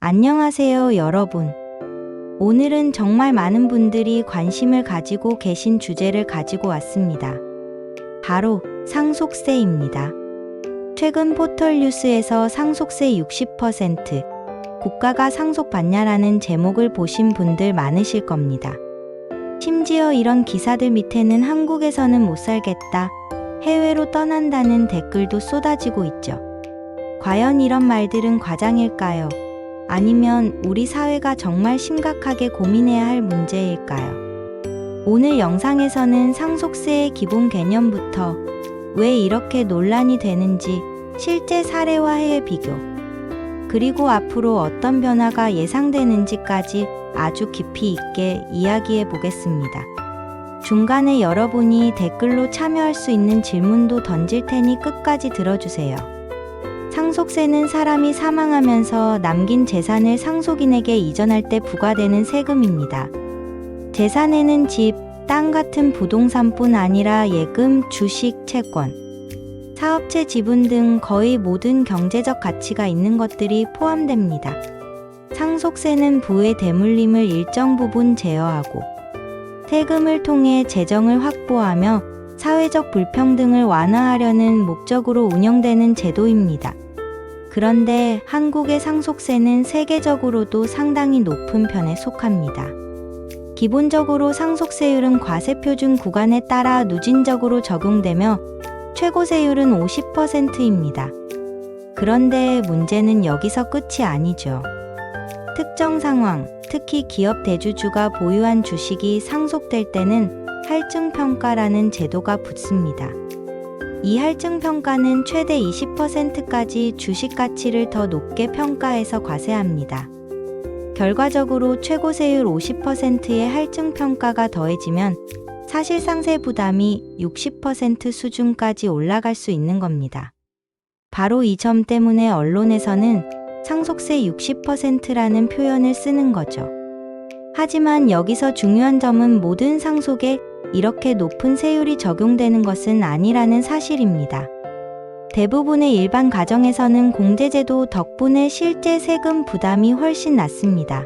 안녕하세요, 여러분. 오늘은 정말 많은 분들이 관심을 가지고 계신 주제를 가지고 왔습니다. 바로 상속세입니다. 최근 포털뉴스에서 상속세 60% 국가가 상속받냐라는 제목을 보신 분들 많으실 겁니다. 심지어 이런 기사들 밑에는 한국에서는 못 살겠다, 해외로 떠난다는 댓글도 쏟아지고 있죠. 과연 이런 말들은 과장일까요? 아니면 우리 사회가 정말 심각하게 고민해야 할 문제일까요? 오늘 영상에서는 상속세의 기본 개념부터 왜 이렇게 논란이 되는지, 실제 사례와 해외 비교, 그리고 앞으로 어떤 변화가 예상되는지까지 아주 깊이 있게 이야기해 보겠습니다. 중간에 여러분이 댓글로 참여할 수 있는 질문도 던질 테니 끝까지 들어주세요. 상속세는 사람이 사망하면서 남긴 재산을 상속인에게 이전할 때 부과되는 세금입니다. 재산에는 집, 땅 같은 부동산뿐 아니라 예금, 주식, 채권, 사업체 지분 등 거의 모든 경제적 가치가 있는 것들이 포함됩니다. 상속세는 부의 대물림을 일정 부분 제어하고 세금을 통해 재정을 확보하며 사회적 불평등을 완화하려는 목적으로 운영되는 제도입니다. 그런데 한국의 상속세는 세계적으로도 상당히 높은 편에 속합니다. 기본적으로 상속세율은 과세표준 구간에 따라 누진적으로 적용되며 최고세율은 50%입니다. 그런데 문제는 여기서 끝이 아니죠. 특정 상황, 특히 기업 대주주가 보유한 주식이 상속될 때는 할증평가라는 제도가 붙습니다. 이 할증평가는 최대 20%까지 주식 가치를 더 높게 평가해서 과세합니다. 결과적으로 최고세율 50%의 할증평가가 더해지면 사실상세 부담이 60% 수준까지 올라갈 수 있는 겁니다. 바로 이 점 때문에 언론에서는 상속세 60%라는 표현을 쓰는 거죠. 하지만 여기서 중요한 점은 모든 상속에 이렇게 높은 세율이 적용되는 것은 아니라는 사실입니다. 대부분의 일반 가정에서는 공제제도 덕분에 실제 세금 부담이 훨씬 낮습니다.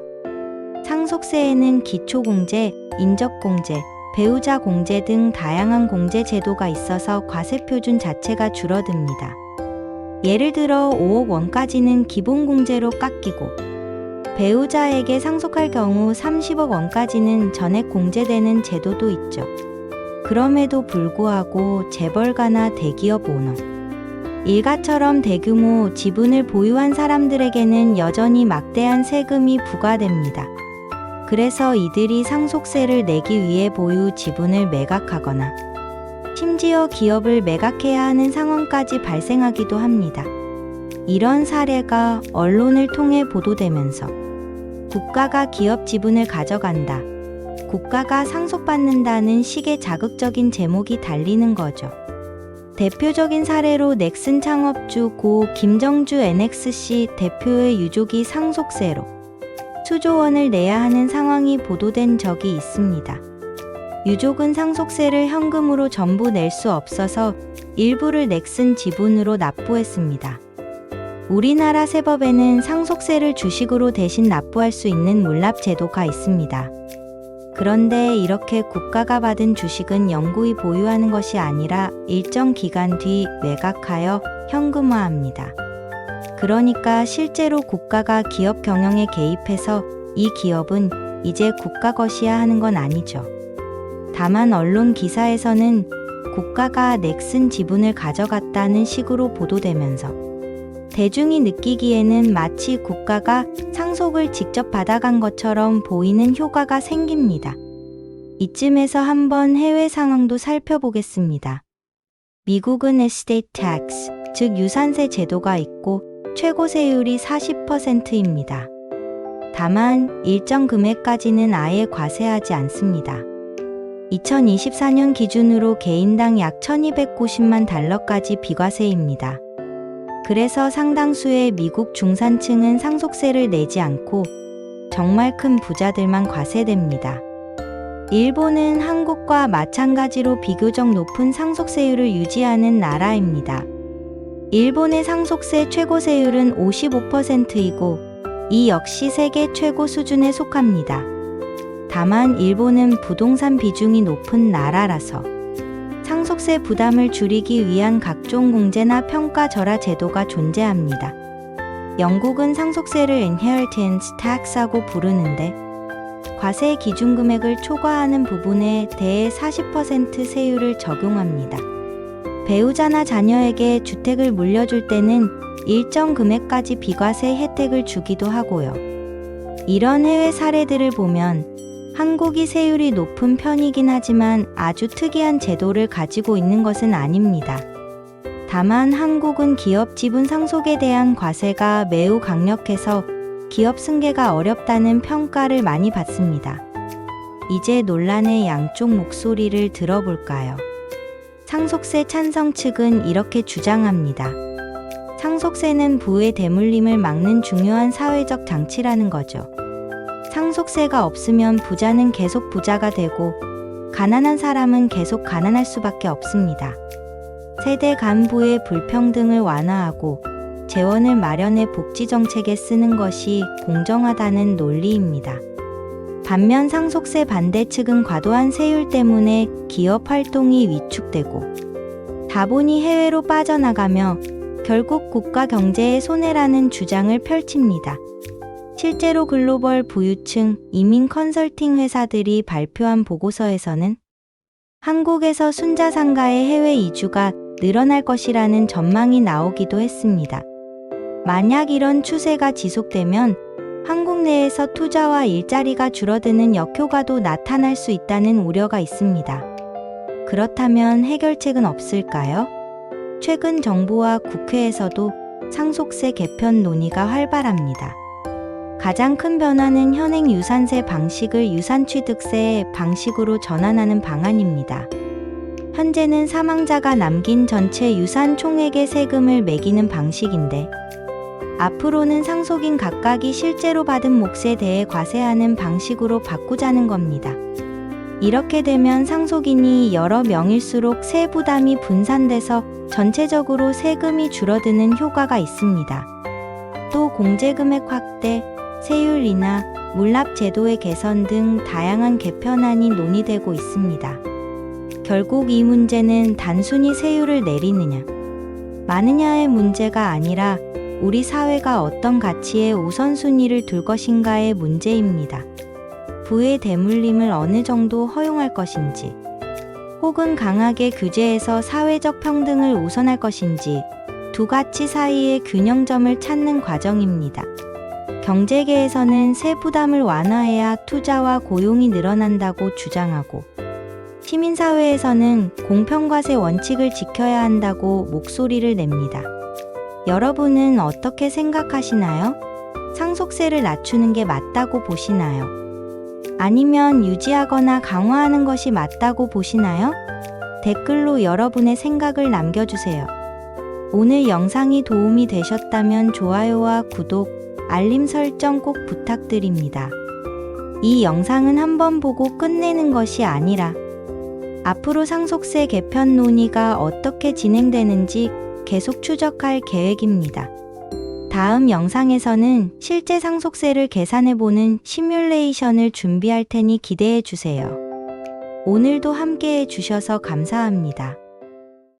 상속세에는 기초공제, 인적공제, 배우자 공제 등 다양한 공제 제도가 있어서 과세표준 자체가 줄어듭니다. 예를 들어 5억 원까지는 기본공제로 깎이고 배우자에게 상속할 경우 30억 원까지는 전액 공제되는 제도도 있죠. 그럼에도 불구하고 재벌가나 대기업 오너, 일가처럼 대규모 지분을 보유한 사람들에게는 여전히 막대한 세금이 부과됩니다. 그래서 이들이 상속세를 내기 위해 보유 지분을 매각하거나 심지어 기업을 매각해야 하는 상황까지 발생하기도 합니다. 이런 사례가 언론을 통해 보도되면서 국가가 기업 지분을 가져간다, 국가가 상속받는다는 식의 자극적인 제목이 달리는 거죠. 대표적인 사례로 넥슨 창업주 고 김정주 NXC 대표의 유족이 상속세로 수조 원을 내야 하는 상황이 보도된 적이 있습니다. 유족은 상속세를 현금으로 전부 낼 수 없어서 일부를 넥슨 지분으로 납부했습니다. 우리나라 세법에는 상속세를 주식으로 대신 납부할 수 있는 물납 제도가 있습니다. 그런데 이렇게 국가가 받은 주식은 영구히 보유하는 것이 아니라 일정 기간 뒤 매각하여 현금화합니다. 그러니까 실제로 국가가 기업 경영에 개입해서 이 기업은 이제 국가 것이야 하는 건 아니죠. 다만 언론 기사에서는 국가가 넥슨 지분을 가져갔다는 식으로 보도되면서 대중이 느끼기에는 마치 국가가 상속을 직접 받아간 것처럼 보이는 효과가 생깁니다. 이쯤에서 한번 해외 상황도 살펴보겠습니다. 미국은 에스테이트 텍스, 즉 유산세 제도가 있고 최고세율이 40%입니다. 다만 일정 금액까지는 아예 과세하지 않습니다. 2024년 기준으로 개인당 약 1290만 달러까지 비과세입니다. 그래서 상당수의 미국 중산층은 상속세를 내지 않고 정말 큰 부자들만 과세됩니다. 일본은 한국과 마찬가지로 비교적 높은 상속세율을 유지하는 나라입니다. 일본의 상속세 최고세율은 55%이고 이 역시 세계 최고 수준에 속합니다. 다만 일본은 부동산 비중이 높은 나라라서 상속세 부담을 줄이기 위한 각종 공제나 평가 절하 제도가 존재합니다. 영국은 상속세를 inheritance tax라고 부르는데 과세 기준 금액을 초과하는 부분에 대해 40% 세율을 적용합니다. 배우자나 자녀에게 주택을 물려줄 때는 일정 금액까지 비과세 혜택을 주기도 하고요. 이런 해외 사례들을 보면 한국이 세율이 높은 편이긴 하지만 아주 특이한 제도를 가지고 있는 것은 아닙니다. 다만 한국은 기업 지분 상속에 대한 과세가 매우 강력해서 기업 승계가 어렵다는 평가를 많이 받습니다. 이제 논란의 양쪽 목소리를 들어볼까요? 상속세 찬성 측은 이렇게 주장합니다. 상속세는 부의 대물림을 막는 중요한 사회적 장치라는 거죠. 상속세가 없으면 부자는 계속 부자가 되고 가난한 사람은 계속 가난할 수밖에 없습니다. 세대 간 부의 불평등을 완화하고 재원을 마련해 복지 정책에 쓰는 것이 공정하다는 논리입니다. 반면 상속세 반대 측은 과도한 세율 때문에 기업 활동이 위축되고 자본이 해외로 빠져나가며 결국 국가 경제에 손해라는 주장을 펼칩니다. 실제로 글로벌 부유층 이민 컨설팅 회사들이 발표한 보고서에서는 한국에서 순자산가의 해외 이주가 늘어날 것이라는 전망이 나오기도 했습니다. 만약 이런 추세가 지속되면 한국 내에서 투자와 일자리가 줄어드는 역효과도 나타날 수 있다는 우려가 있습니다. 그렇다면 해결책은 없을까요? 최근 정부와 국회에서도 상속세 개편 논의가 활발합니다. 가장 큰 변화는 현행 유산세 방식을 유산취득세 방식으로 전환하는 방안입니다. 현재는 사망자가 남긴 전체 유산 총액의 세금을 매기는 방식인데 앞으로는 상속인 각각이 실제로 받은 몫에 대해 과세하는 방식으로 바꾸자는 겁니다. 이렇게 되면 상속인이 여러 명일수록 세 부담이 분산돼서 전체적으로 세금이 줄어드는 효과가 있습니다. 또 공제금액 확대, 세율 인하, 물납 제도의 개선 등 다양한 개편안이 논의되고 있습니다. 결국 이 문제는 단순히 세율을 내리느냐, 마느냐의 문제가 아니라 우리 사회가 어떤 가치에 우선순위를 둘 것인가의 문제입니다. 부의 대물림을 어느 정도 허용할 것인지, 혹은 강하게 규제해서 사회적 평등을 우선할 것인지, 두 가치 사이의 균형점을 찾는 과정입니다. 경제계에서는 세 부담을 완화해야 투자와 고용이 늘어난다고 주장하고, 시민사회에서는 공평과세 원칙을 지켜야 한다고 목소리를 냅니다. 여러분은 어떻게 생각하시나요? 상속세를 낮추는 게 맞다고 보시나요? 아니면 유지하거나 강화하는 것이 맞다고 보시나요? 댓글로 여러분의 생각을 남겨주세요. 오늘 영상이 도움이 되셨다면 좋아요와 구독, 알림 설정 꼭 부탁드립니다. 이 영상은 한번 보고 끝내는 것이 아니라 앞으로 상속세 개편 논의가 어떻게 진행되는지 계속 추적할 계획입니다. 다음 영상에서는 실제 상속세를 계산해보는 시뮬레이션을 준비할 테니 기대해 주세요. 오늘도 함께해 주셔서 감사합니다.